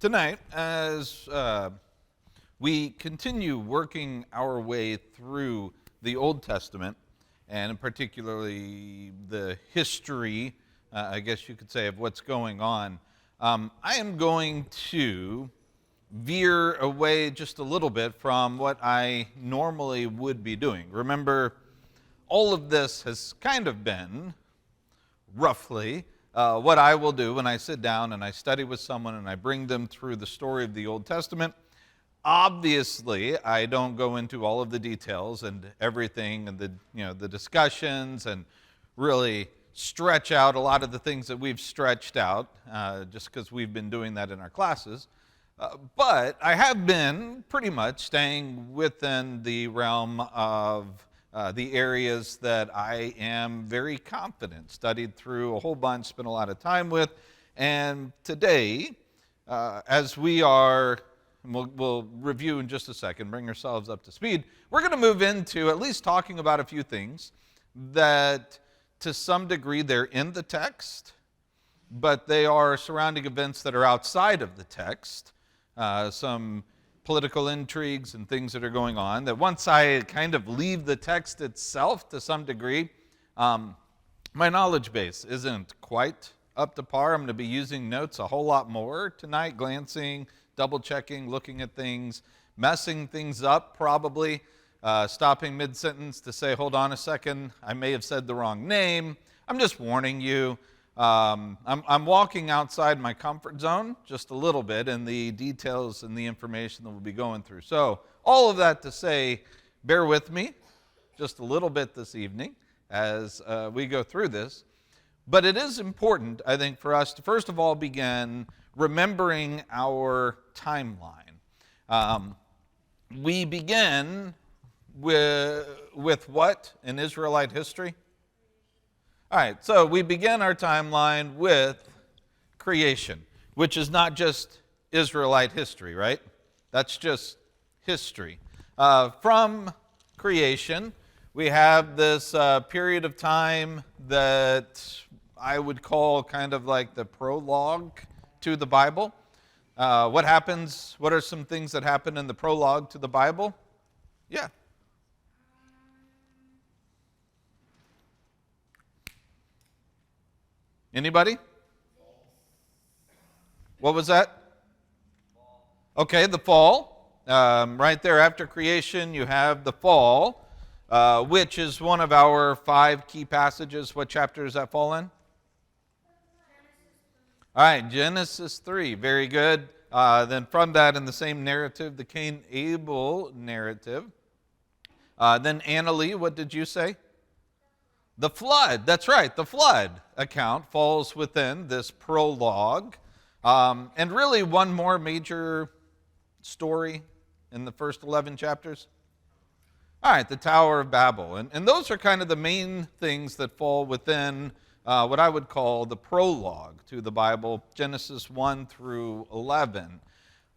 Tonight, as we continue working our way through the Old Testament, and particularly the history, I guess you could say, of what's going on, I am going to veer away just a little bit from what I normally would be doing. Remember, all of this has kind of been, roughly, what I will do when I sit down and I study with someone and I bring them through the story of the Old Testament. Obviously, I don't go into all of the details and everything and the discussions and really stretch out a lot of the things that we've stretched out just because we've been doing that in our classes. But I have been pretty much staying within the realm of the areas that I am very confident, studied through a whole bunch, spent a lot of time with. And today, as we are, we'll review in just a second, bring ourselves up to speed, we're going to move into at least talking about a few things that to some degree they're in the text, but they are surrounding events that are outside of the text. Some political intrigues and things that are going on, that once I kind of leave the text itself to some degree, my knowledge base isn't quite up to par. I'm going to be using notes a whole lot more tonight, glancing, double-checking, looking at things, messing things up probably, stopping mid-sentence to say, hold on a second, I may have said the wrong name. I'm just warning you. I'm walking outside my comfort zone just a little bit in the details and the information that we'll be going through. So all of that to say, bear with me just a little bit this evening as we go through this. But it is important, I think, for us to first of all begin remembering our timeline. We begin with what in Israelite history? All right, so we begin our timeline with creation, which is not just Israelite history, right? That's just history. From creation, we have this period of time that I would call kind of like the prologue to the Bible. What happens? What are some things that happen in the prologue to the Bible? Yeah. Anybody? What was that? Okay, the fall. Right there after creation, you have the fall, which is one of our 5 key passages. What chapter does that fall in? All right, Genesis 3. Very good. Then from that, in the same narrative, the Cain-Abel narrative. Then Annalee, what did you say? The flood, that's right, the flood account falls within this prologue. And really one more major story in the first 11 chapters. All right, the Tower of Babel. And those are kind of the main things that fall within what I would call the prologue to the Bible, Genesis 1 through 11.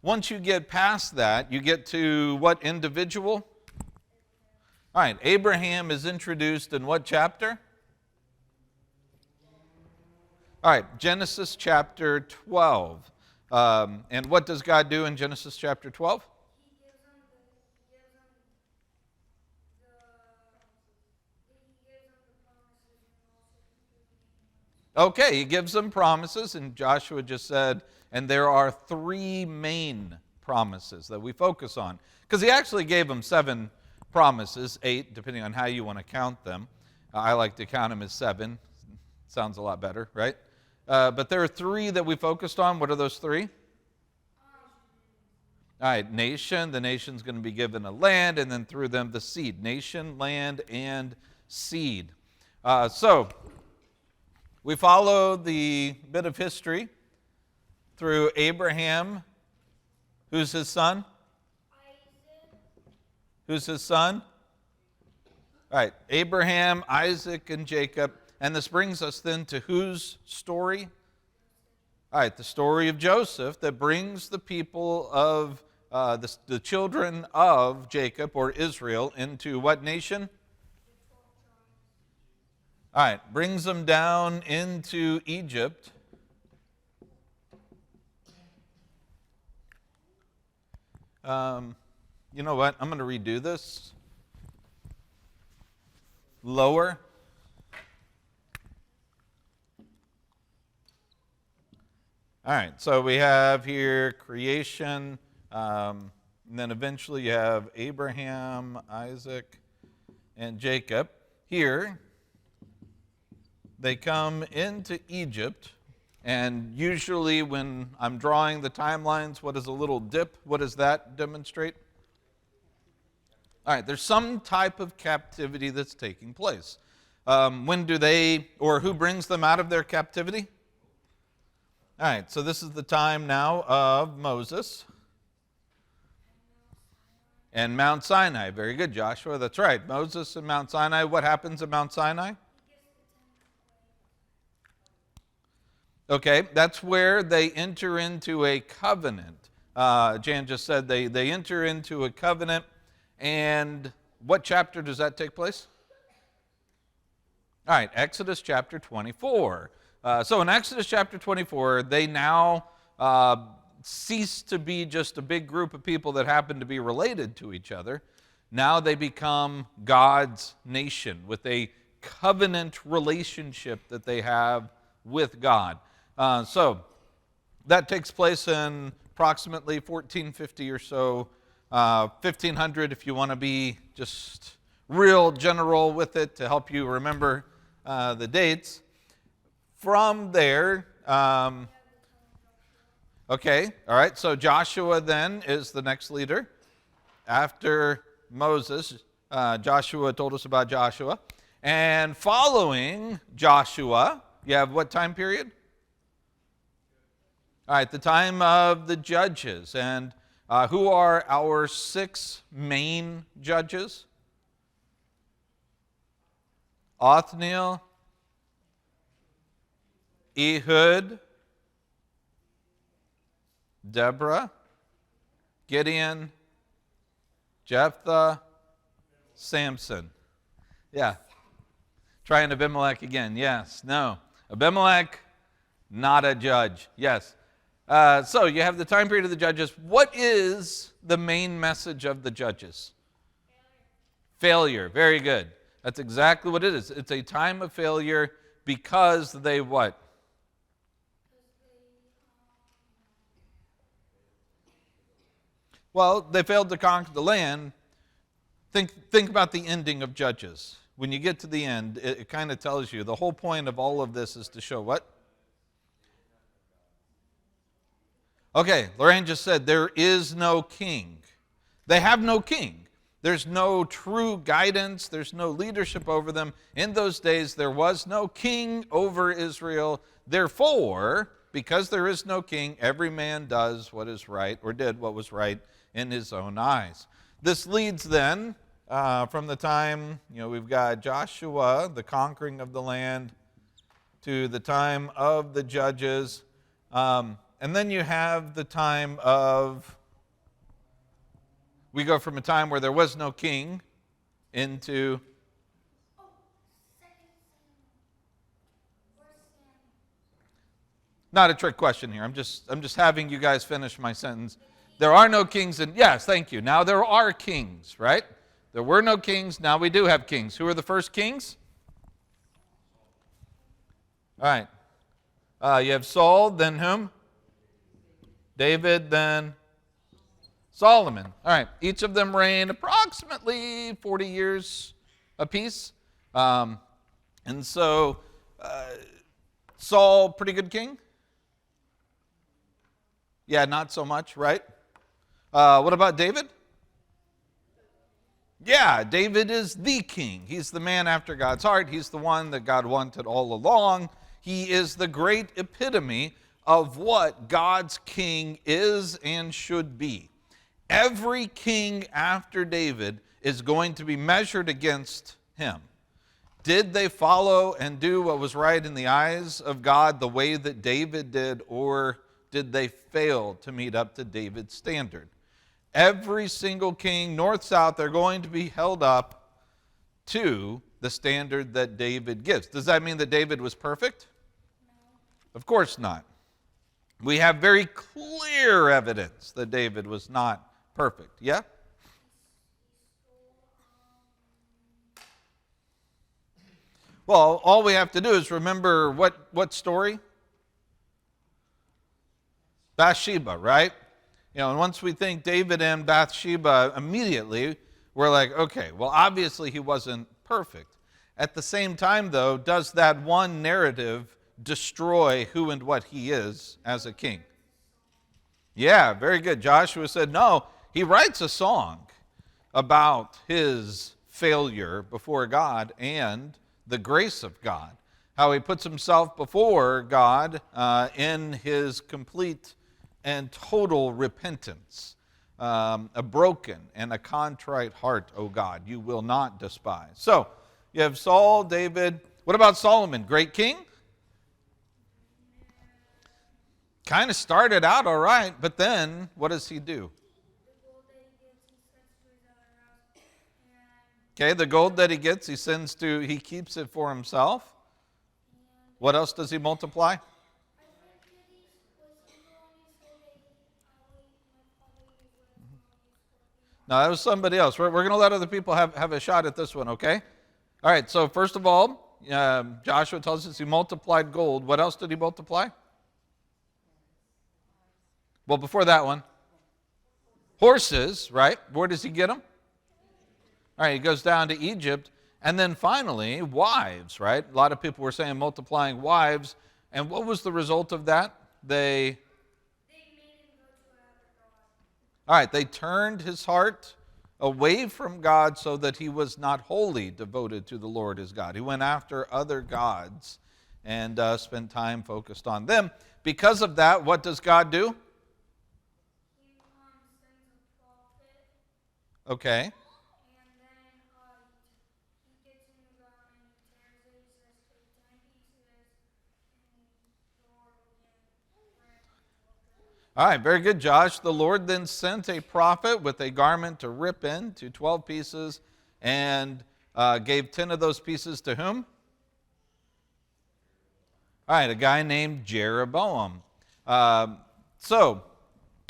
Once you get past that, you get to what individual? All right, Abraham is introduced in what chapter? All right, Genesis chapter 12. And what does God do in Genesis chapter 12? Okay, he gives them promises, and Joshua just said, and there are 3 main promises that we focus on. Because he actually gave them 7 promises, 8, depending on how you want to count them. I like to count them as 7. Sounds a lot better, right? But there are 3 that we focused on. What are those 3? All right, nation. The nation's going to be given a land, and then through them the seed. Nation, land, and seed. So we follow the bit of history through Abraham. Who's his son? Who's his son? All right, Abraham, Isaac, and Jacob. And this brings us then to whose story? All right, the story of Joseph that brings the people of the children of Jacob or Israel into what nation? All right, brings them down into Egypt. You know what? I'm going to redo this. Lower. All right, so we have here creation, and then eventually you have Abraham, Isaac, and Jacob. Here, they come into Egypt, and usually when I'm drawing the timelines, what is a little dip? What does that demonstrate? All right, there's some type of captivity that's taking place. When do they, or who brings them out of their captivity? All right, so this is the time now of Moses and Mount Sinai. Very good, Joshua. That's right. Moses and Mount Sinai. What happens at Mount Sinai? Okay, that's where they enter into a covenant. Jan just said they enter into a covenant. And what chapter does that take place? All right, Exodus chapter 24. So in Exodus chapter 24, they now cease to be just a big group of people that happen to be related to each other. Now they become God's nation with a covenant relationship that they have with God. So that takes place in approximately 1450 or so, 1500 if you want to be just real general with it to help you remember the dates. From there, okay, all right, so Joshua then is the next leader. After Moses, Joshua told us about Joshua. And following Joshua, you have what time period? All right, the time of the judges. And who are our 6 main judges? Othniel, Ehud, Deborah, Gideon, Jephthah, Samson. Yeah. Trying Abimelech again. Yes. No. Abimelech, not a judge. Yes. So you have the time period of the judges. What is the main message of the judges? Failure. Very good. That's exactly what it is. It's a time of failure because they what? Well, they failed to conquer the land. Think about the ending of Judges. When you get to the end, it kind of tells you the whole point of all of this is to show what? Okay, Lorraine just said there is no king. They have no king. There's no true guidance. There's no leadership over them. In those days, there was no king over Israel. Therefore, because there is no king, every man does what is right, or did what was right in his own eyes. This leads then from the time, we've got Joshua, the conquering of the land, to the time of the judges. And then you have the time of, we go from a time where there was no king into not a trick question here. I'm just having you guys finish my sentence. There are no kings in, yes, thank you. Now there are kings, right? There were no kings, now we do have kings. Who are the first kings? All right. You have Saul, then whom? David, then Solomon. All right. Each of them reigned approximately 40 years apiece. And so Saul, pretty good king? Yeah, not so much, right? What about David? Yeah, David is the king. He's the man after God's heart. He's the one that God wanted all along. He is the great epitome of what God's king is and should be. Every king after David is going to be measured against him. Did they follow and do what was right in the eyes of God the way that David did, or did they fail to meet up to David's standard? Every single king, north, south, they're going to be held up to the standard that David gives. Does that mean that David was perfect? No. Of course not. We have very clear evidence that David was not perfect. Yeah? Well, all we have to do is remember what story? Bathsheba, right? And once we think David and Bathsheba, immediately we're like, okay, well, obviously he wasn't perfect. At the same time, though, does that one narrative destroy who and what he is as a king? Yeah, very good. Joshua said, no, he writes a song about his failure before God and the grace of God, how he puts himself before God in his complete and total repentance. A broken and a contrite heart, O God, you will not despise. So, you have Saul, David. What about Solomon? Great king? Kind of started out all right, but then what does he do? Okay, the gold that he gets, he keeps it for himself. What else does he multiply? No, that was somebody else. We're going to let other people have a shot at this one, okay? All right, so first of all, Joshua tells us he multiplied gold. What else did he multiply? Well, before that one, horses, right? Where does he get them? All right, he goes down to Egypt. And then finally, wives, right? A lot of people were saying multiplying wives. And what was the result of that? They made him go to another god. All right, they turned his heart away from God so that he was not wholly devoted to the Lord his God. He went after other gods and spent time focused on them. Because of that, what does God do? He sends a prophet. Okay. All right, very good, Josh. The Lord then sent a prophet with a garment to rip into 12 pieces and gave 10 of those pieces to whom? All right, a guy named Jeroboam. So,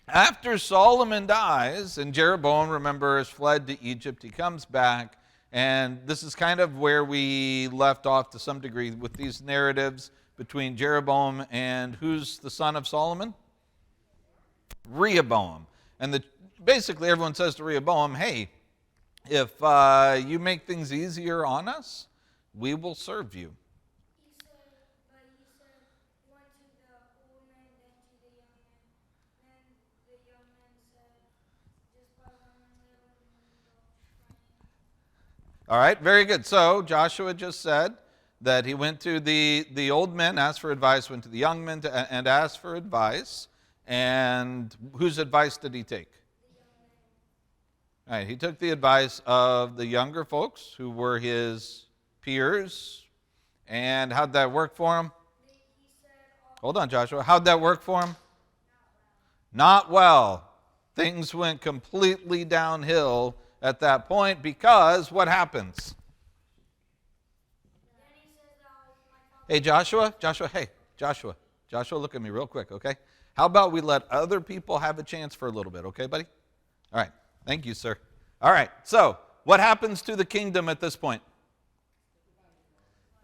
after Solomon dies, and Jeroboam, remember, has fled to Egypt, he comes back, and this is kind of where we left off to some degree with these narratives between Jeroboam and who's the son of Solomon? Rehoboam. And basically everyone says to Rehoboam, hey, if you make things easier on us, we will serve you. He said, one to the old man, then to the young man. Then the young man said, just by one. All right, very good. So Joshua just said that he went to the old men, asked for advice, went to the young men and asked for advice. And whose advice did he take? All right, he took the advice of the younger folks who were his peers. And how'd that work for him? Hold on, Joshua. How'd that work for him? Not well. Things went completely downhill at that point because what happens? Hey, Joshua, hey, Joshua, look at me real quick, okay? How about we let other people have a chance for a little bit, okay, buddy? All right, thank you, sir. All right, so what happens to the kingdom at this point?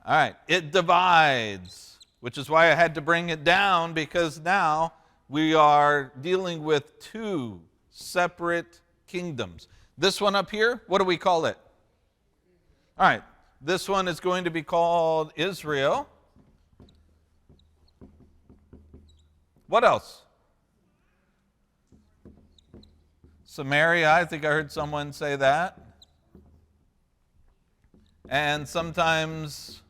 All right, it divides, which is why I had to bring it down, because now we are dealing with two separate kingdoms. This one up here, what do we call it? All right, this one is going to be called Israel. What else? Samaria, I think I heard someone say that. And sometimes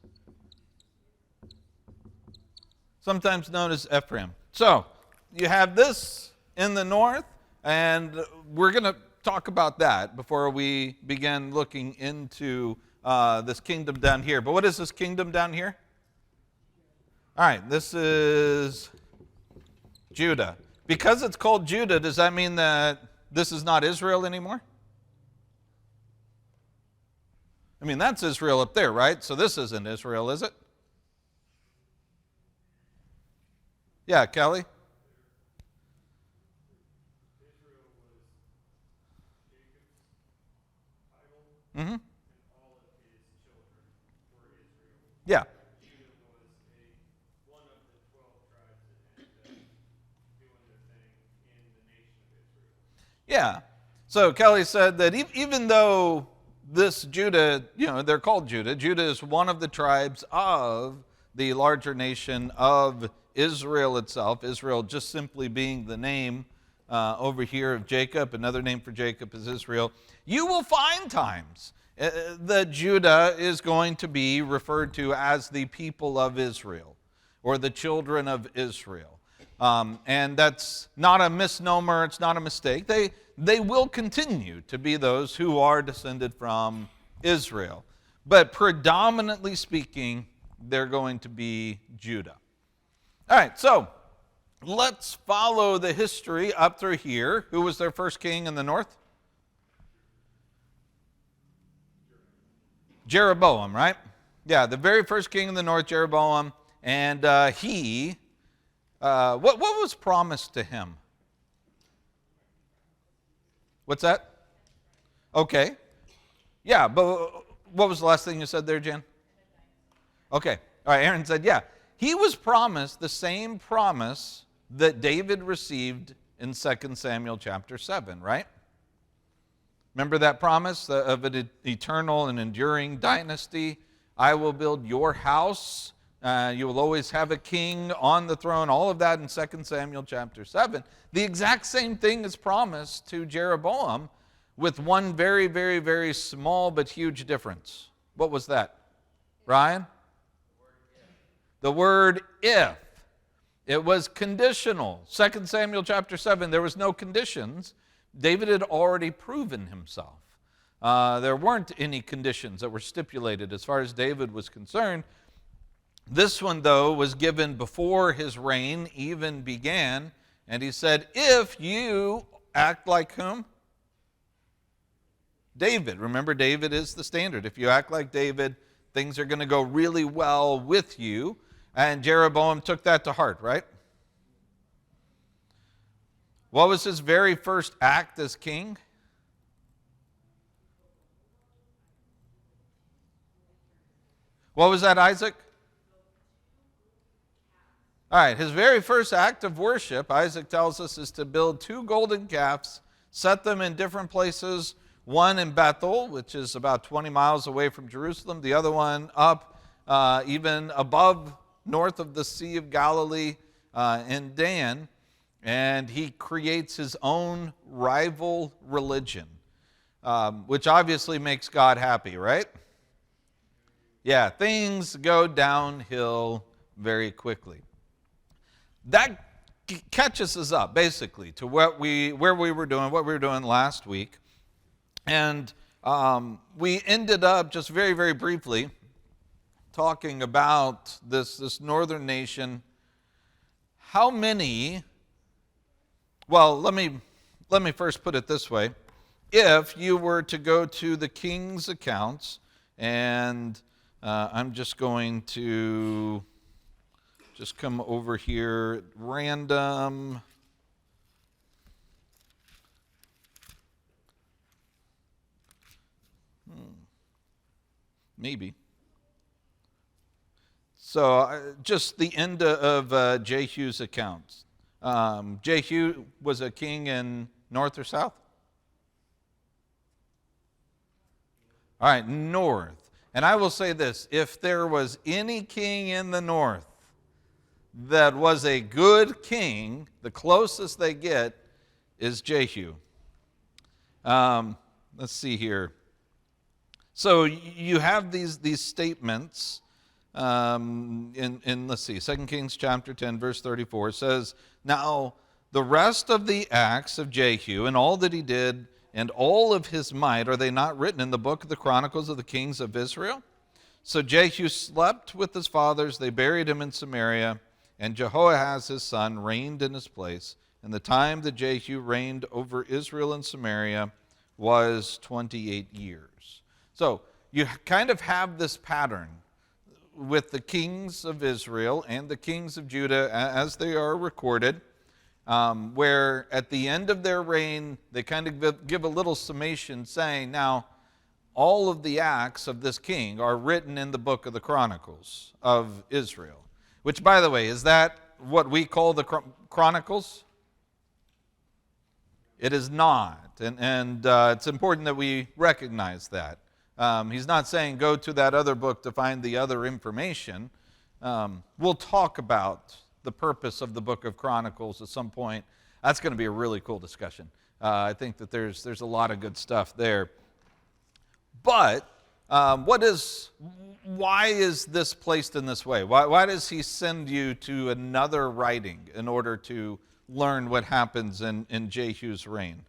known as Ephraim. So, you have this in the north, and we're going to talk about that before we begin looking into this kingdom down here. But what is this kingdom down here? All right, this is Judah. Because it's called Judah, does that mean that this is not Israel anymore? I mean, that's Israel up there, right? So this isn't Israel, is it? Yeah, Kelly? Mm-hmm. and all of his children were Israel. Yeah. Judah was one of the 12 tribes that ended up doing their thing in the nation of Israel. Yeah. So Kelly said that even though this Judah, they're called Judah, Judah is one of the tribes of the larger nation of Israel itself, Israel just simply being the name over here of Jacob. Another name for Jacob is Israel. You will find times that Judah is going to be referred to as the people of Israel or the children of Israel. And that's not a misnomer, it's not a mistake. They will continue to be those who are descended from Israel. But predominantly speaking, they're going to be Judah. All right, so let's follow the history up through here. Who was their first king in the north? Jeroboam, right? Yeah, the very first king in the north, Jeroboam. And what was promised to him? What's that? Okay. Yeah, but what was the last thing you said there, Jen? Okay. All right, Aaron said, yeah. He was promised the same promise that David received in 2 Samuel chapter 7, right? Remember that promise of an eternal and enduring dynasty? I will build your house. You will always have a king on the throne. All of that in 2 Samuel chapter 7. The exact same thing is promised to Jeroboam with one very, very, very small but huge difference. What was that? Ryan? The word if. It was conditional. 2 Samuel chapter 7, there was no conditions. David had already proven himself. There weren't any conditions that were stipulated as far as David was concerned. This one, though, was given before his reign even began. And he said, if you act like whom? David. Remember, David is the standard. If you act like David, things are going to go really well with you. And Jeroboam took that to heart, right? What was his very first act as king? What was that, Isaac? All right, his very first act of worship, Isaac tells us, is to build 2 golden calves, set them in different places, one in Bethel, which is about 20 miles away from Jerusalem, the other one up even above, north of the Sea of Galilee in Dan, and he creates his own rival religion, which obviously makes God happy, right? Yeah, things go downhill very quickly. That catches us up, basically, to what we were doing last week. And we ended up, just very, very briefly, talking about this northern nation. How many, well, let me first put it this way. If you were to go to the king's accounts, and I'm just going to just come over here, random. Maybe. So just the end of Jehu's accounts. Jehu was a king in north or south? All right, north. And I will say this, if there was any king in the north that was a good king, the closest they get is Jehu. Let's see here. So you have these statements in let's see, 2 Kings chapter 10, verse 34 says, now the rest of the acts of Jehu and all that he did and all of his might, are they not written in the book of the Chronicles of the kings of Israel? So Jehu slept with his fathers, they buried him in Samaria, and Jehoahaz his son reigned in his place. And the time that Jehu reigned over Israel and Samaria was 28 years. So you kind of have this pattern with the kings of Israel and the kings of Judah as they are recorded, where at the end of their reign, they kind of give a little summation saying, now, all of the acts of this king are written in the book of the Chronicles of Israel. Which, by the way, is that what we call the Chronicles? It is not. And it's important that we recognize that. He's not saying go to that other book to find the other information. We'll talk about the purpose of the book of Chronicles at some point. That's going to be a really cool discussion. I think that there's a lot of good stuff there. But why is this placed in this way? Why does he send you to another writing in order to learn what happens in Jehu's reign?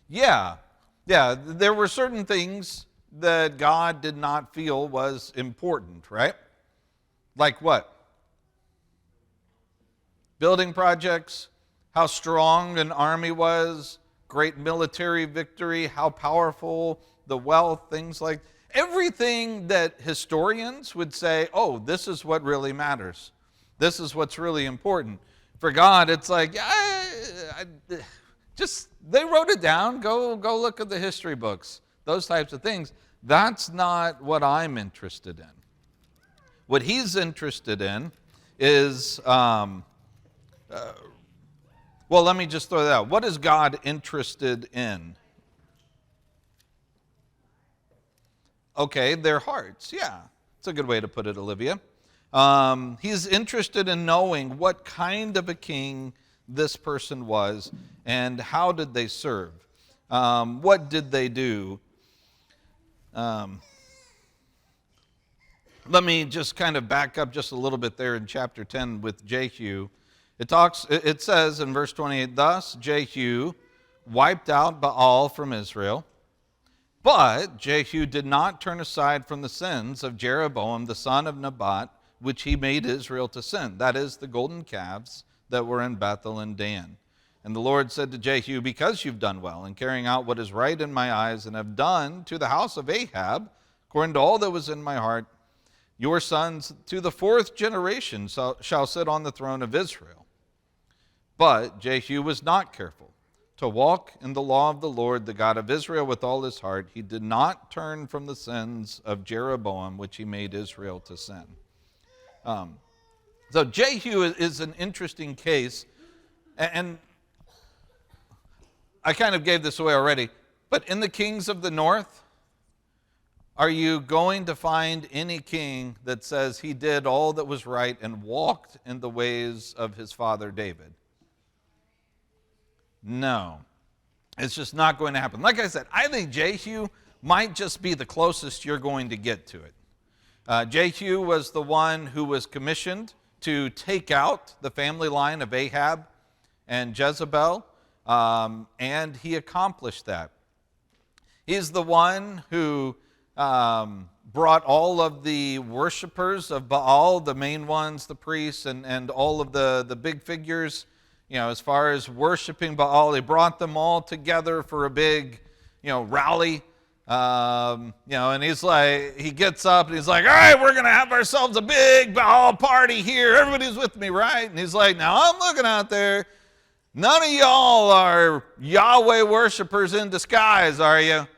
Yeah, there were certain things that God did not feel was important, right? Like what? Building projects, how strong an army was, great military victory, how powerful the wealth, things like everything that historians would say, oh, this is what really matters. This is what's really important. For God, it's like, they wrote it down. Go look at the history books. Those types of things. That's not what I'm interested in. What he's interested in is, well, let me just throw that out. What is God interested in? Okay, their hearts. Yeah, it's a good way to put it, Olivia. He's interested in knowing what kind of a king this person was and how did they serve. What did they do? Let me just kind of back up just a little bit there in chapter 10 with Jehu. It says in verse 28, thus Jehu wiped out Baal from Israel, but Jehu did not turn aside from the sins of Jeroboam the son of Nebat, which he made Israel to sin. That is the golden calves that were in Bethel and Dan. And the Lord said to Jehu, because you've done well in carrying out what is right in my eyes and have done to the house of Ahab, according to all that was in my heart, your sons to the fourth generation shall sit on the throne of Israel. But Jehu was not careful to walk in the law of the Lord, the God of Israel, with all his heart. He did not turn from the sins of Jeroboam, which he made Israel to sin. So Jehu is an interesting case, and I kind of gave this away already, but in the kings of the north, are you going to find any king that says he did all that was right and walked in the ways of his father David? No. It's just not going to happen. Like I said, I think Jehu might just be the closest you're going to get to it. Jehu was the one who was commissioned to take out the family line of Ahab and Jezebel, and he accomplished that. He's the one who brought all of the worshipers of Baal, the main ones, the priests, and all of the big figures, as far as worshiping Baal, he brought them all together for a big, rally. And he gets up and he's like, all right, we're going to have ourselves a big Baal party here. Everybody's with me, right? And he's like, now I'm looking out there. None of y'all are Yahweh worshipers in disguise, are you?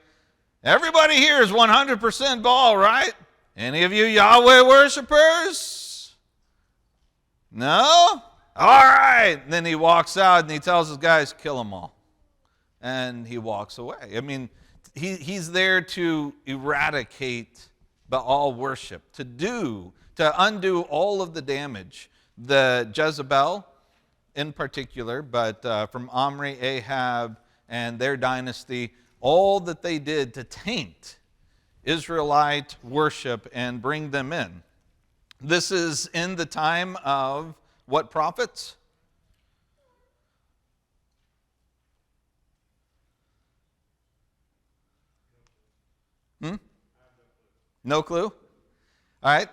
Everybody here is 100% Baal, right? Any of you Yahweh worshipers? No? All right. And then he walks out and he tells his guys, kill them all. And he walks away. I mean, he's there to eradicate Baal worship, to undo all of the damage that Jezebel in particular, but from Omri, Ahab, and their dynasty, all that they did to taint Israelite worship and bring them in. This is in the time of what prophets? No clue? All right.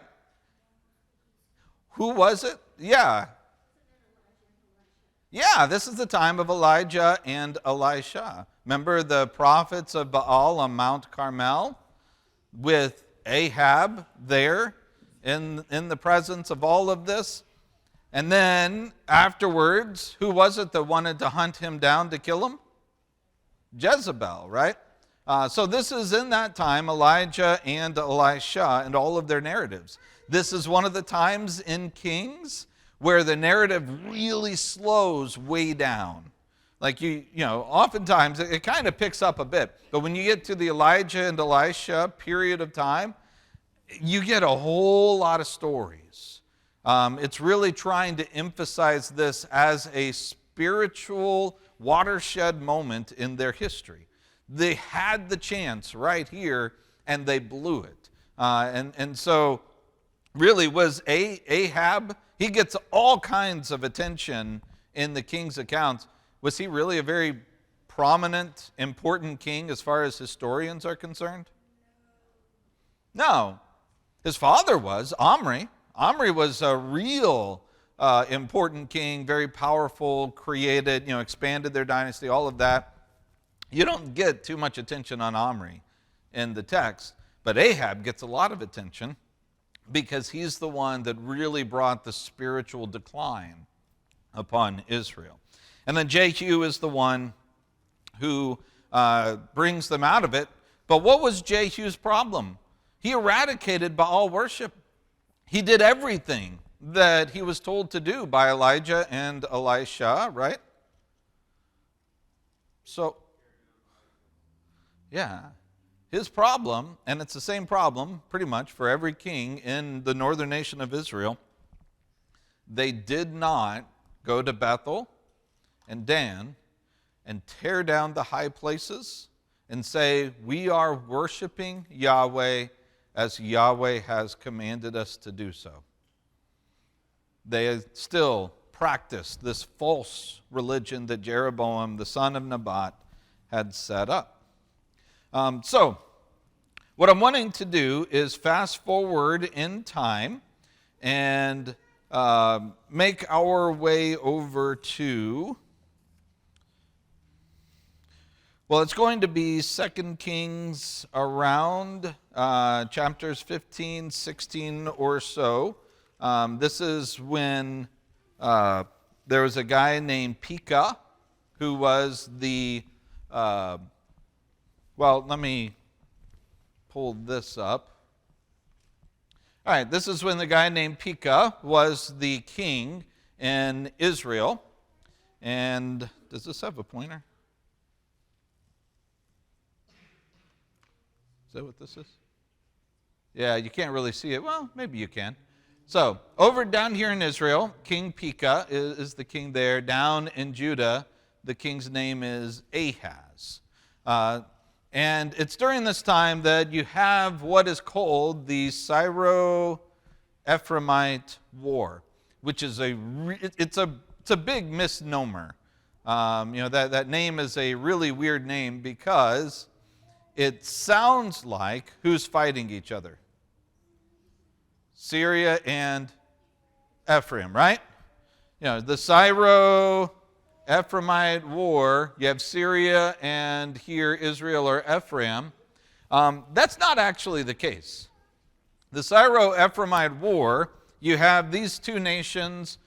Who was it? Yeah, this is the time of Elijah and Elisha. Remember the prophets of Baal on Mount Carmel with Ahab there in the presence of all of this? And then afterwards, who was it that wanted to hunt him down to kill him? Jezebel, right? So this is in that time, Elijah and Elisha and all of their narratives. This is one of the times in Kings where the narrative really slows way down. Like oftentimes it kind of picks up a bit. But when you get to the Elijah and Elisha period of time, you get a whole lot of stories. It's really trying to emphasize this as a spiritual watershed moment in their history. They had the chance right here, and they blew it. And so really was Ahab, he gets all kinds of attention in the king's accounts. Was he really a very prominent, important king as far as historians are concerned? No. His father was, Omri. Omri was a real important king, very powerful, created, expanded their dynasty, all of that. You don't get too much attention on Omri in the text, but Ahab gets a lot of attention because he's the one that really brought the spiritual decline upon Israel. And then Jehu is the one who brings them out of it. But what was Jehu's problem? He eradicated Baal worship. He did everything that he was told to do by Elijah and Elisha, right? So, yeah, his problem, and it's the same problem pretty much for every king in the northern nation of Israel, they did not go to Bethel and Dan and tear down the high places and say, we are worshiping Yahweh as Yahweh has commanded us to do so. They still practiced this false religion that Jeroboam, the son of Nebat, had set up. So, what I'm wanting to do is fast forward in time and make our way over to, well, it's going to be 2 Kings around chapters 15, 16 or so. This is when there was a guy named Pekah who was the, well, let me pull this up. All right, this is when the guy named Pekah was the king in Israel. And does this have a pointer? Is that what this is? Yeah, you can't really see it. Well, maybe you can. So, over down here in Israel, King Pekah is the king there. Down in Judah, the king's name is Ahaz. And it's during this time that you have what is called the Syro-Ephraimite War, which is it's a big misnomer. That name is a really weird name because it sounds like who's fighting each other? Syria and Ephraim, right? The Syro-Ephraimite War, you have Syria and here Israel or Ephraim. That's not actually the case. The Syro-Ephraimite War, you have these two nations,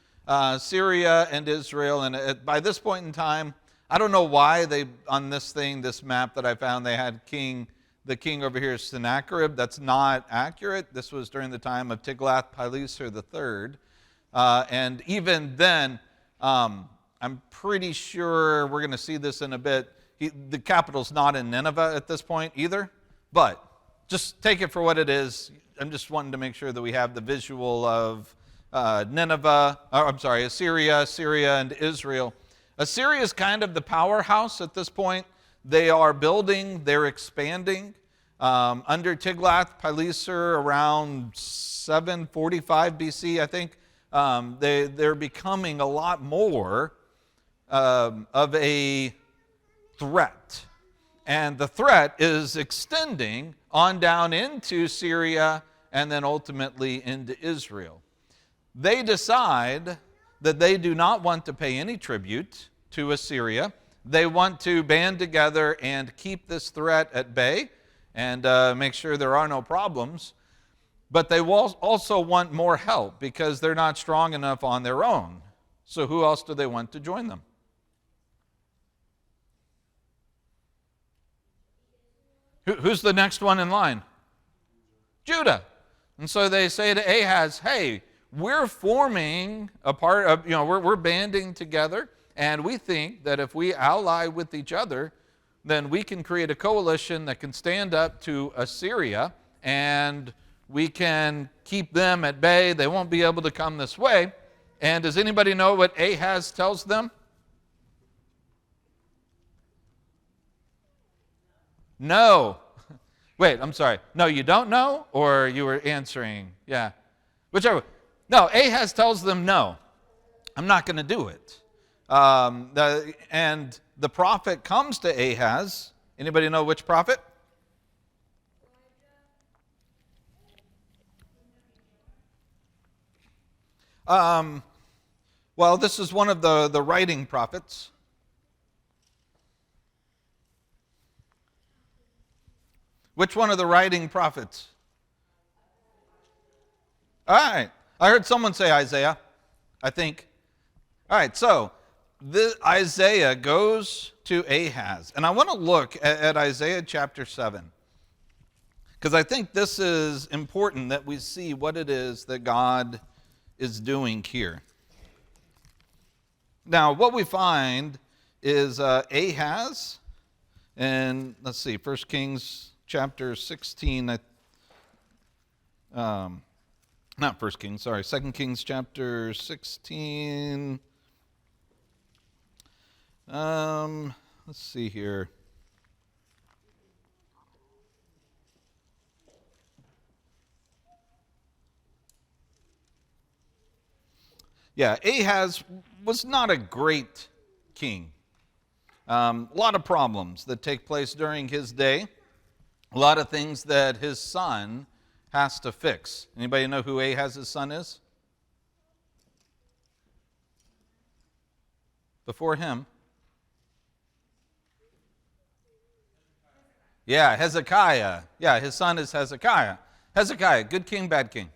Syria and Israel, and by this point in time, I don't know why on this map that I found, they had the king over here is Sennacherib. That's not accurate. This was during the time of Tiglath-Pileser III. And even then, I'm pretty sure we're going to see this in a bit. The capital's not in Nineveh at this point either. But just take it for what it is. I'm just wanting to make sure that we have the visual of Assyria, Syria, and Israel. Assyria is kind of the powerhouse at this point. They are building, they're expanding. Under Tiglath-Pileser around 745 BC, I think, they're becoming a lot more of a threat. And the threat is extending on down into Syria and then ultimately into Israel. They decide that they do not want to pay any tribute to Assyria. They want to band together and keep this threat at bay and make sure there are no problems. But they will also want more help because they're not strong enough on their own. So who else do they want to join them? Who's the next one in line? Judah. And so they say to Ahaz, hey, we're forming a part of, we're banding together, and we think that if we ally with each other, then we can create a coalition that can stand up to Assyria, and we can keep them at bay. They won't be able to come this way. And does anybody know what Ahaz tells them? No. Wait, I'm sorry. No, you don't know? Or you were answering? Yeah. Whichever. No, Ahaz tells them, no, I'm not going to do it. And the prophet comes to Ahaz. Anybody know which prophet? Well, this is one of the writing prophets. Which one of the writing prophets? All right. I heard someone say Isaiah, I think. All right, so Isaiah goes to Ahaz. And I want to look at Isaiah chapter 7. Because I think this is important that we see what it is that God is doing here. Now, what we find is Ahaz, and let's see, 1 Kings chapter 16, not 1 Kings, sorry, 2 Kings chapter 16. Let's see here. Yeah, Ahaz was not a great king. A lot of problems that take place during his day. A lot of things that his son has to fix. Anybody know who Ahaz's son is? Before him. Yeah, Hezekiah. Yeah, his son is Hezekiah. Hezekiah, good king, bad king?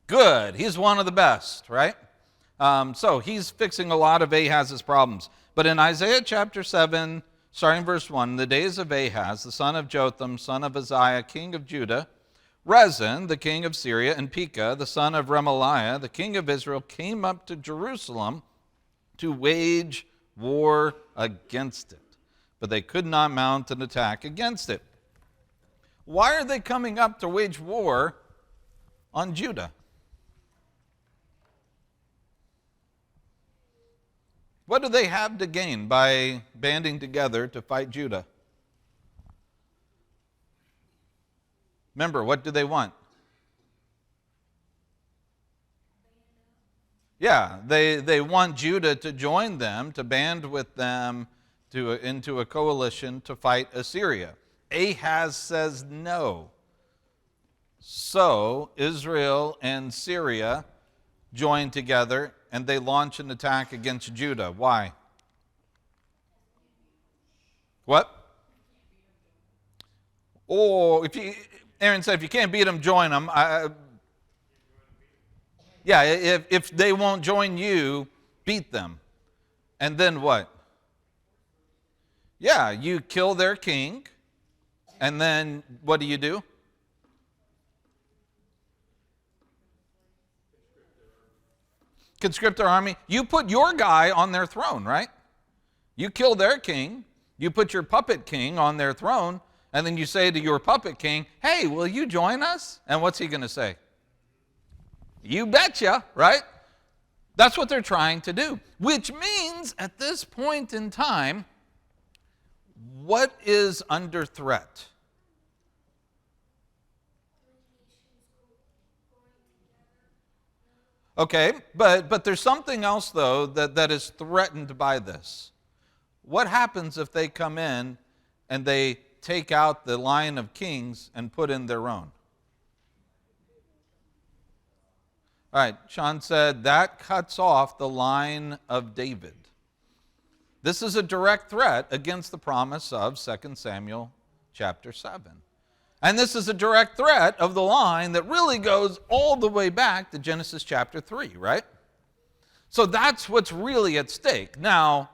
Good. He's one of the best, right? So he's fixing a lot of Ahaz's problems. But in Isaiah chapter 7, starting verse 1, the days of Ahaz, the son of Jotham, son of Uzziah, king of Judah, Rezin, the king of Syria, and Pekah, the son of Remaliah, the king of Israel, came up to Jerusalem to wage war against it. But they could not mount an attack against it. Why are they coming up to wage war on Judah? What do they have to gain by banding together to fight Judah? Remember, what do they want? Yeah, they want Judah to join them, to band with them into a coalition to fight Assyria. Ahaz says no. So Israel and Syria join together and they launch an attack against Judah. Why? What? Or Aaron said, if you can't beat them, join them. If they won't join you, beat them. And then what? Yeah, you kill their king, and then what do? Conscript their army. You put your guy on their throne, right? You kill their king, you put your puppet king on their throne, and then you say to your puppet king, hey, will you join us? And what's he going to say? You betcha, right? That's what they're trying to do. Which means, at this point in time, what is under threat? Okay, but there's something else, though, that is threatened by this. What happens if they come in and they take out the line of kings and put in their own? All right, Sean said that cuts off the line of David. This is a direct threat against the promise of 2 Samuel chapter 7. And this is a direct threat of the line that really goes all the way back to Genesis chapter 3, right? So that's what's really at stake. Now,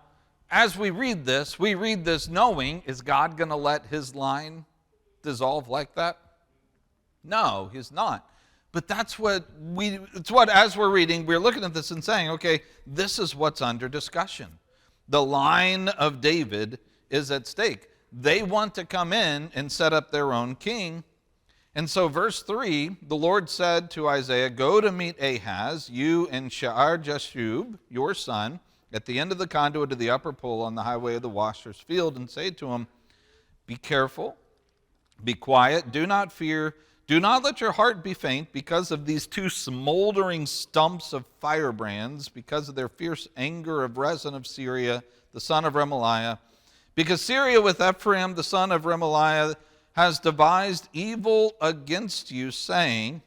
as we read this knowing, is God going to let his line dissolve like that? No, he's not. But it's what, as we're reading, we're looking at this and saying, okay, this is what's under discussion. The line of David is at stake. They want to come in and set up their own king. And so verse 3, the Lord said to Isaiah, go to meet Ahaz, you and Shear-Jashub, your son, at the end of the conduit of the upper pool on the highway of the washer's field, and say to him, be careful, be quiet, do not fear, do not let your heart be faint because of these two smoldering stumps of firebrands, because of their fierce anger of Rezin of Syria, the son of Remaliah. Because Syria with Ephraim, the son of Remaliah, has devised evil against you, saying,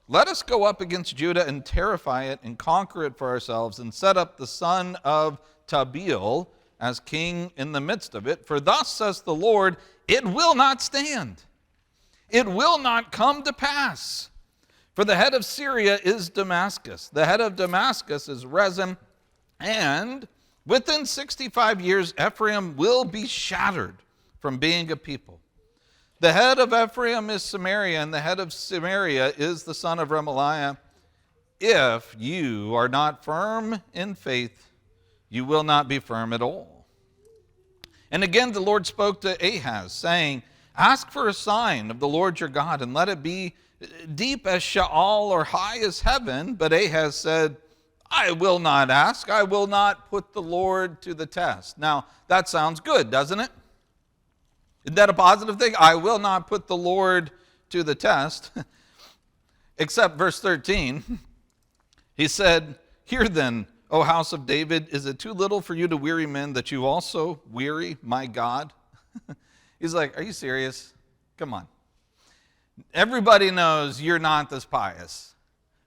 let us go up against Judah and terrify it and conquer it for ourselves and set up the son of Tabeel as king in the midst of it. For thus says the Lord, it will not stand. It will not come to pass. For the head of Syria is Damascus. The head of Damascus is Rezin, and within 65 years, Ephraim will be shattered from being a people. The head of Ephraim is Samaria, and the head of Samaria is the son of Remaliah. If you are not firm in faith, you will not be firm at all. And again the Lord spoke to Ahaz, saying, ask for a sign of the Lord your God, and let it be deep as Sheol or high as heaven. But Ahaz said, I will not ask. I will not put the Lord to the test. Now, that sounds good, doesn't it? Isn't that a positive thing? I will not put the Lord to the test. Except verse 13. He said, hear then, O house of David, is it too little for you to weary men that you also weary my God? He's like, are you serious? Come on. Everybody knows you're not this pious.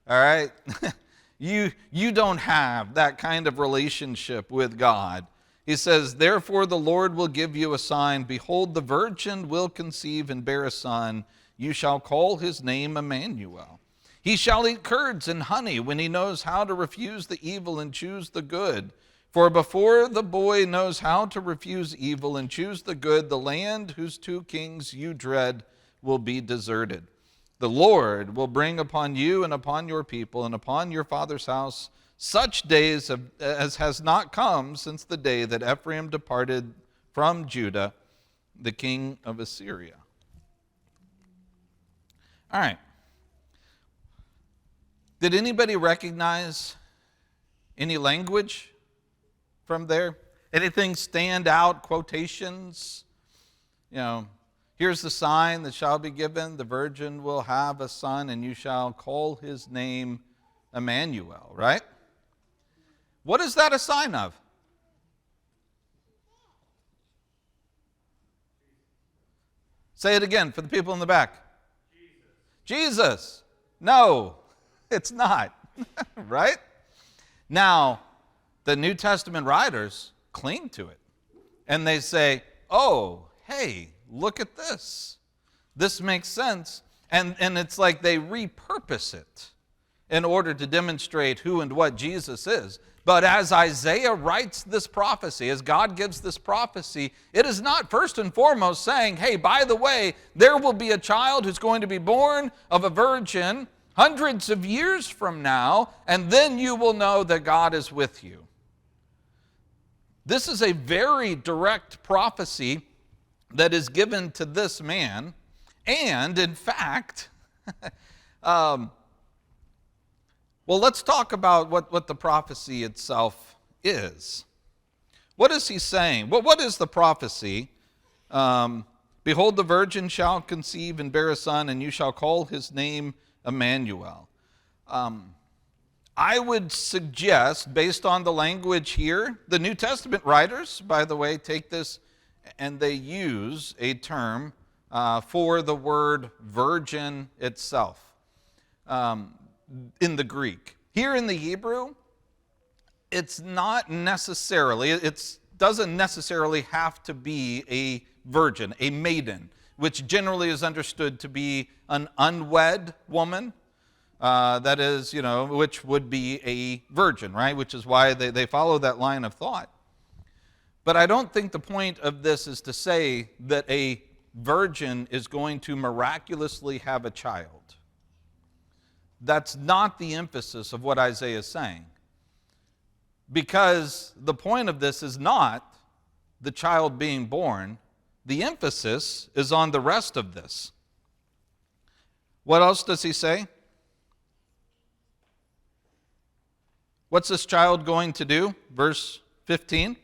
All right? You don't have that kind of relationship with God. He says, therefore the Lord will give you a sign. Behold, the virgin will conceive and bear a son. You shall call his name Emmanuel. He shall eat curds and honey when he knows how to refuse the evil and choose the good. For before the boy knows how to refuse evil and choose the good, the land whose two kings you dread will be deserted. The Lord will bring upon you and upon your people and upon your father's house such days as has not come since the day that Ephraim departed from Judah, the king of Assyria. All right. Did anybody recognize any language from there? Anything stand out? Quotations? Here's the sign that shall be given. The virgin will have a son, and you shall call his name Emmanuel, right? What is that a sign of? Say it again for the people in the back. Jesus. No, it's not. Right? Now, the New Testament writers cling to it. And they say, oh, hey, look at this. This makes sense. And it's like they repurpose it in order to demonstrate who and what Jesus is. But as Isaiah writes this prophecy, as God gives this prophecy, it is not first and foremost saying, hey, by the way, there will be a child who's going to be born of a virgin hundreds of years from now, and then you will know that God is with you. This is a very direct prophecy that is given to this man, and in fact, well, let's talk about what the prophecy itself is. What is he saying? What is the prophecy? Behold, the virgin shall conceive and bear a son, and you shall call his name Emmanuel. I would suggest, based on the language here, the New Testament writers, by the way, take this and they use a term for the word virgin itself. In the Greek. Here in the Hebrew, it's not necessarily, it doesn't necessarily have to be a virgin, a maiden. which generally is understood to be an unwed woman, that is, which would be a virgin, right? Which is why they follow that line of thought. But I don't think the point of this is to say that a virgin is going to miraculously have a child. That's not the emphasis of what Isaiah is saying. Because the point of this is not the child being born. The emphasis is on the rest of this. What else does he say? What's this child going to do? Verse 15.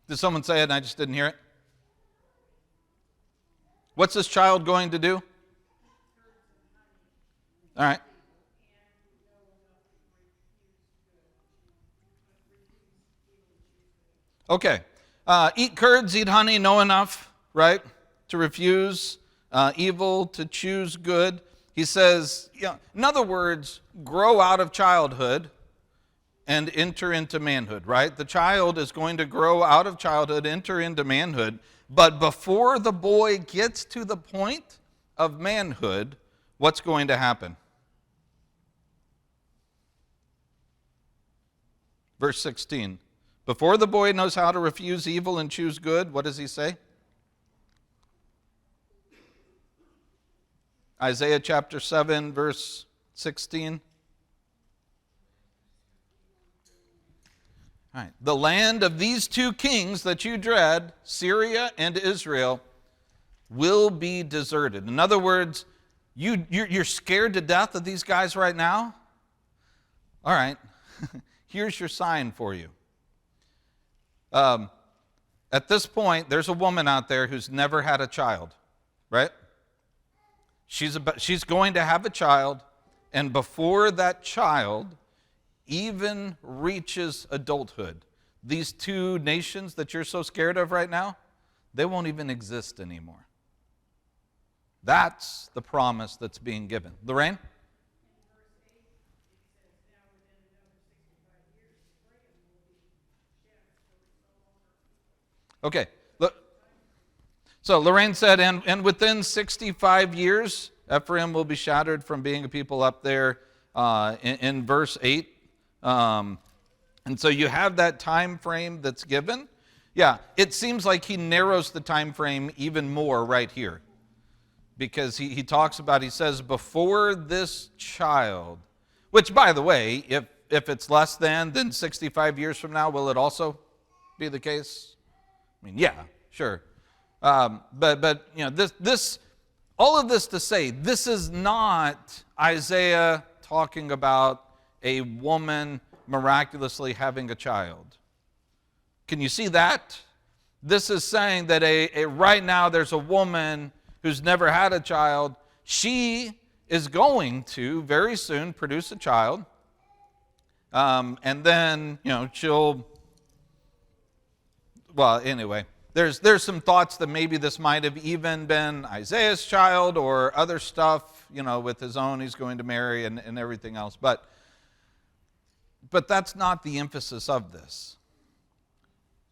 Did someone say it and I just didn't hear it? What's this child going to do? All right. Okay. Eat curds, eat honey, know enough, right? To refuse evil, to choose good. He says, in other words, grow out of childhood and enter into manhood, right? The child is going to grow out of childhood, enter into manhood. But before the boy gets to the point of manhood, what's going to happen? Verse 16. Before the boy knows how to refuse evil and choose good, what does he say? Isaiah chapter 7, verse 16. All right. The land of these two kings that you dread, Syria and Israel, will be deserted. In other words, you're scared to death of these guys right now? All right. Here's your sign for you. At this point, there's a woman out there who's never had a child, right? She's going to have a child, and before that child even reaches adulthood, these two nations that you're so scared of right now, they won't even exist anymore. That's the promise that's being given. Lorraine? Okay. Look. So Lorraine said, and within 65 years, Ephraim will be shattered from being a people up there in verse 8. And so you have that time frame that's given. Yeah, it seems like he narrows the time frame even more right here. Because he talks about, he says, before this child, which, by the way, if it's less than 65 years from now, will it also be the case? I mean, yeah, sure. But this all of this to say, this is not Isaiah talking about a woman miraculously having a child. Can you see that? This is saying that right now there's a woman who's never had a child. She is going to very soon produce a child. And then, she'll, well, anyway, there's some thoughts that maybe this might have even been Isaiah's child or other stuff, with his own he's going to marry and everything else. But that's not the emphasis of this.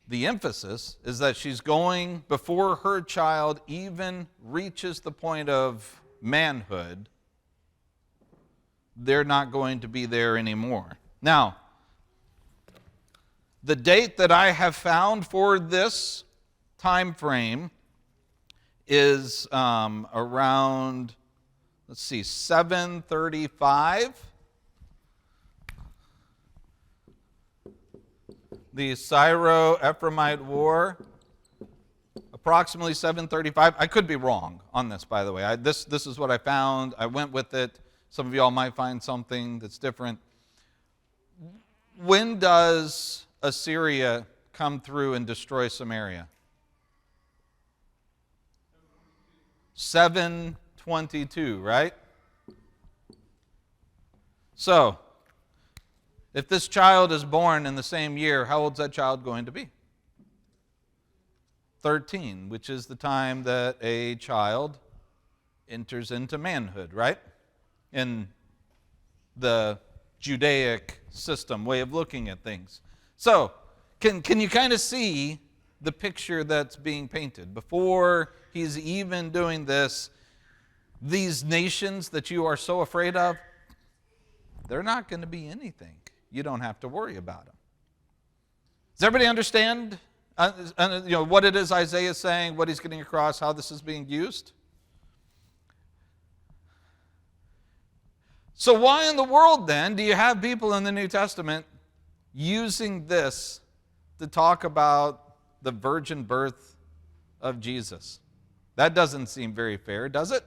The emphasis is that she's going, before her child even reaches the point of manhood, they're not going to be there anymore. Now, the date that I have found for this time frame is around, 735. The Syro-Ephraimite War, approximately 735. I could be wrong on this, by the way. This is what I found. I went with it. Some of y'all might find something that's different. When does Assyria come through and destroy Samaria? 722, right? So, if this child is born in the same year, how old is that child going to be? 13, which is the time that a child enters into manhood, right? In the Judaic system, way of looking at things. So, can you kind of see the picture that's being painted? Before he's even doing this, these nations that you are so afraid of, they're not going to be anything. You don't have to worry about them. Does everybody understand what it is Isaiah is saying, what he's getting across, how this is being used? So why in the world then do you have people in the New Testament using this to talk about the virgin birth of Jesus? That doesn't seem very fair, does it?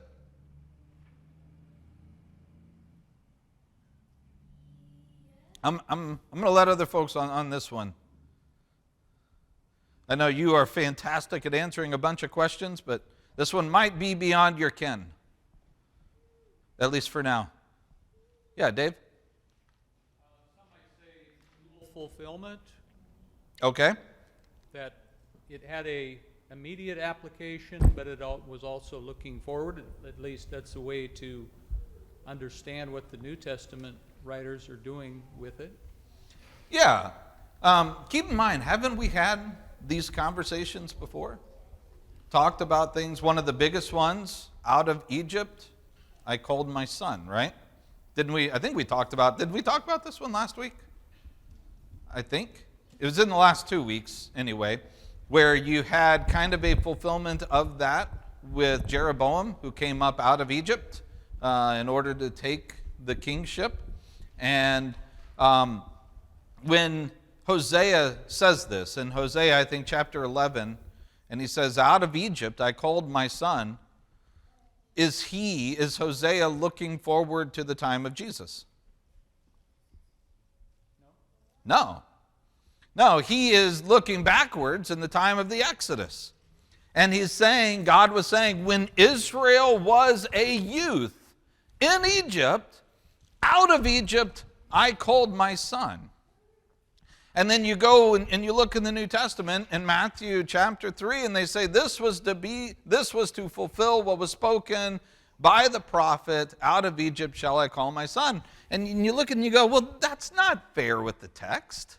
I'm going to let other folks on this one. I know you are fantastic at answering a bunch of questions, but this one might be beyond your ken, at least for now. Yeah, Dave? Some might say dual fulfillment, Okay. that it had a immediate application, but it was also looking forward. At least that's a way to understand what the New Testament writers are doing with it. Yeah. Keep in mind, haven't we had these conversations before? Talked about things, one of the biggest ones, out of Egypt, I called my son, right? Didn't we? I think we talked about, did we talk about this one last week? I think. It was in the last 2 weeks, anyway, where you had kind of a fulfillment of that with Jeroboam, who came up out of Egypt in order to take the kingship. And when Hosea says this, in Hosea, I think, chapter 11, and he says, out of Egypt I called my son, is Hosea looking forward to the time of Jesus? No. No, he is looking backwards in the time of the Exodus. And he's saying, God was saying, when Israel was a youth in Egypt, out of Egypt I called my son. And then you go and you look in the New Testament in Matthew chapter 3, and they say this was to fulfill what was spoken by the prophet, out of Egypt shall I call my son. And you look and you go, well, that's not fair with the text.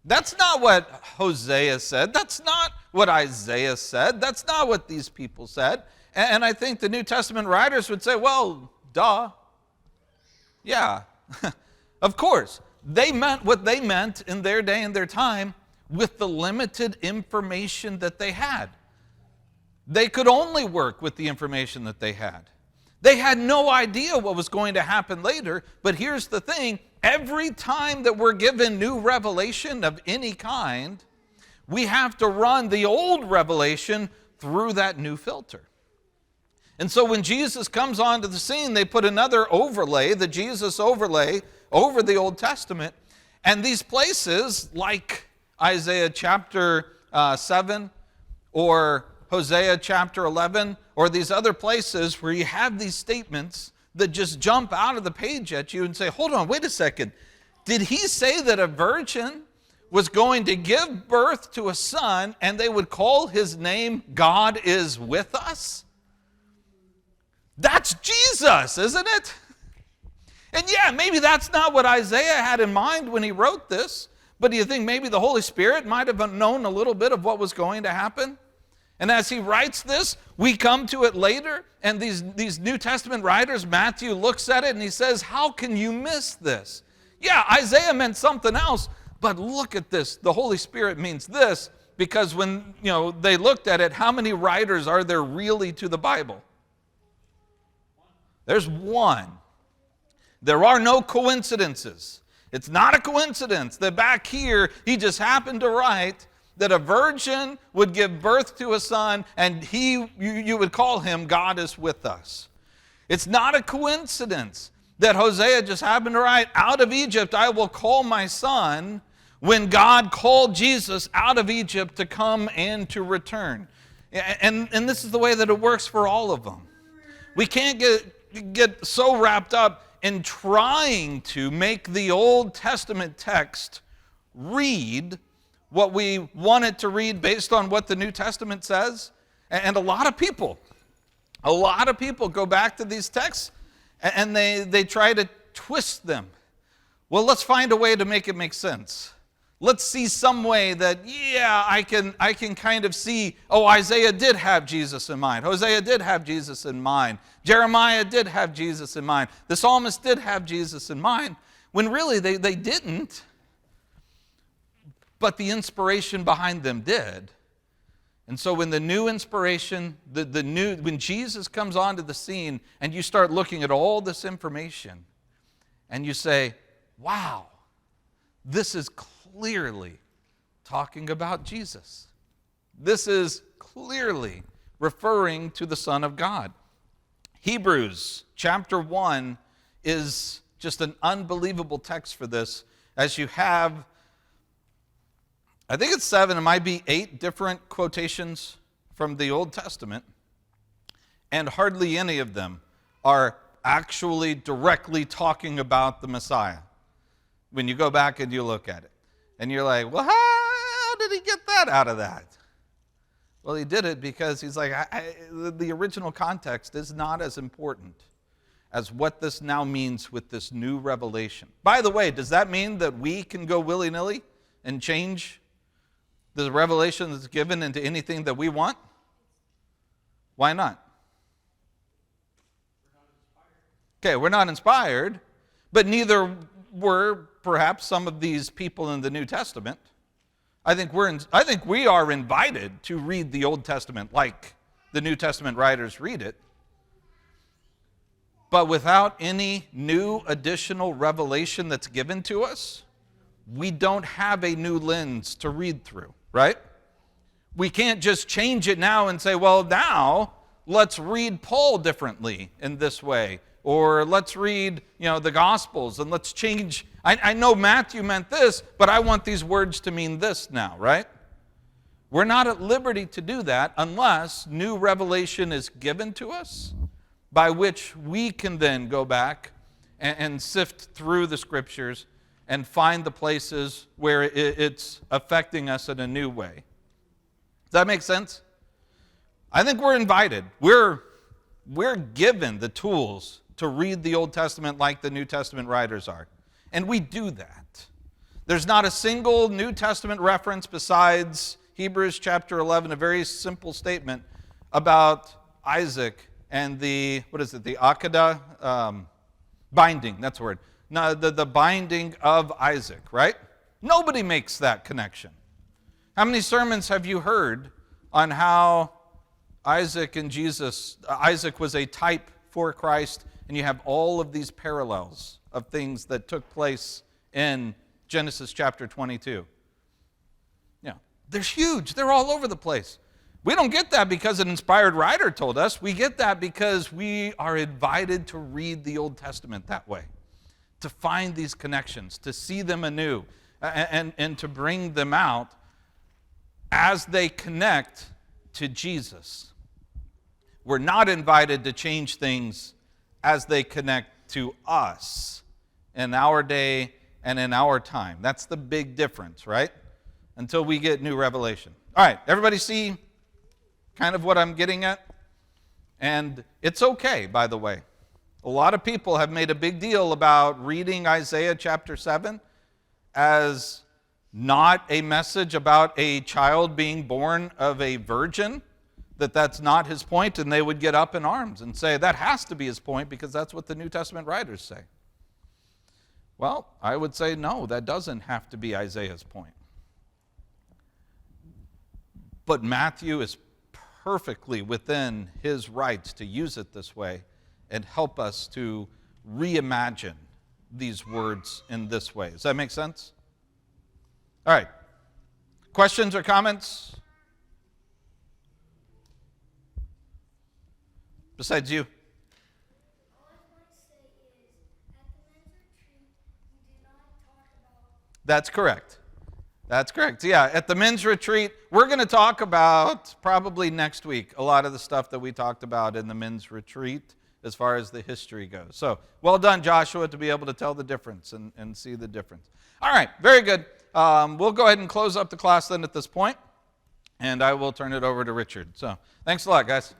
That's not what Hosea said. That's not what Isaiah said. That's not what these people said. And I think the New Testament writers would say, well, duh. Yeah, of course. They meant what they meant in their day and their time with the limited information that they had. They could only work with the information that they had. They had no idea what was going to happen later, but here's the thing. Every time that we're given new revelation of any kind, we have to run the old revelation through that new filter. And so when Jesus comes onto the scene, they put another overlay, the Jesus overlay, over the Old Testament. And these places, like Isaiah chapter 7 or Hosea chapter 11, or these other places where you have these statements that just jump out of the page at you and say, hold on, wait a second. Did he say that a virgin was going to give birth to a son and they would call his name God is with us? That's Jesus, isn't it? And yeah, maybe that's not what Isaiah had in mind when he wrote this, but do you think maybe the Holy Spirit might have known a little bit of what was going to happen? And as he writes this, we come to it later, and these New Testament writers, Matthew looks at it and he says, how can you miss this? Yeah, Isaiah meant something else, but look at this. The Holy Spirit means this, because when they looked at it, how many writers are there really to the Bible? There's one. There are no coincidences. It's not a coincidence that back here he just happened to write that a virgin would give birth to a son and you would call him God is with us. It's not a coincidence that Hosea just happened to write, out of Egypt I will call my son, when God called Jesus out of Egypt to come and to return. And this is the way that it works for all of them. We can't get so wrapped up in trying to make the Old Testament text read what we want it to read based on what the New Testament says. And a lot of people go back to these texts and they try to twist them Well, let's find a way to make it make sense. Let's see some way that, yeah, I can kind of see, oh, Isaiah did have Jesus in mind. Hosea did have Jesus in mind. Jeremiah did have Jesus in mind. The psalmist did have Jesus in mind, when really they didn't. But the inspiration behind them did. And so when the new inspiration, when Jesus comes onto the scene and you start looking at all this information and you say, wow, this is clearly talking about Jesus. This is clearly referring to the Son of God. Hebrews chapter 1 is just an unbelievable text for this, as you have, I think it's 7, it might be 8 different quotations from the Old Testament, and hardly any of them are actually directly talking about the Messiah. When you go back and you look at it, and you're like, well, how did he get that out of that? Well, he did it because he's like, the original context is not as important as what this now means with this new revelation. By the way, does that mean that we can go willy-nilly and change the revelation that's given into anything that we want? Why not? Okay, we're not inspired, but neither were perhaps some of these people in the New Testament. I think we are invited to read the Old Testament like the New Testament writers read it, but without any new additional revelation that's given to us, we don't have a new lens to read through, right? We can't just change it now and say, well, now let's read Paul differently in this way, or let's read, the Gospels, and let's change. I know Matthew meant this, but I want these words to mean this now, right? We're not at liberty to do that unless new revelation is given to us, by which we can then go back and sift through the Scriptures and find the places where it's affecting us in a new way. Does that make sense? I think we're invited. We're given the tools to read the Old Testament like the New Testament writers are. And we do that. There's not a single New Testament reference besides Hebrews chapter 11, a very simple statement about Isaac and the Akedah binding, that's the word. No, the binding of Isaac, right? Nobody makes that connection. How many sermons have you heard on how Isaac was a type for Christ, and you have all of these parallels of things that took place in Genesis chapter 22? They're huge. They're all over the place. We don't get that because an inspired writer told us. We get that because we are invited to read the Old Testament that way, to find these connections, to see them anew, and to bring them out as they connect to Jesus. We're not invited to change things as they connect to us in our day and in our time. That's the big difference, right? Until we get new revelation. All right, everybody see kind of what I'm getting at? And it's okay, by the way. A lot of people have made a big deal about reading Isaiah chapter 7 as not a message about a child being born of a virgin, that's not his point, and they would get up in arms and say, that has to be his point because that's what the New Testament writers say. Well, I would say, no, that doesn't have to be Isaiah's point. But Matthew is perfectly within his rights to use it this way and help us to reimagine these words in this way. Does that make sense? All right. Questions or comments? Besides you. All I want to say is, at the men's retreat, we did not talk about... That's correct. That's correct. Yeah, at the men's retreat, we're going to talk about, probably next week, a lot of the stuff that we talked about in the men's retreat as far as the history goes. So, well done, Joshua, to be able to tell the difference and see the difference. All right, very good. We'll go ahead and close up the class then at this point, and I will turn it over to Richard. So, thanks a lot, guys.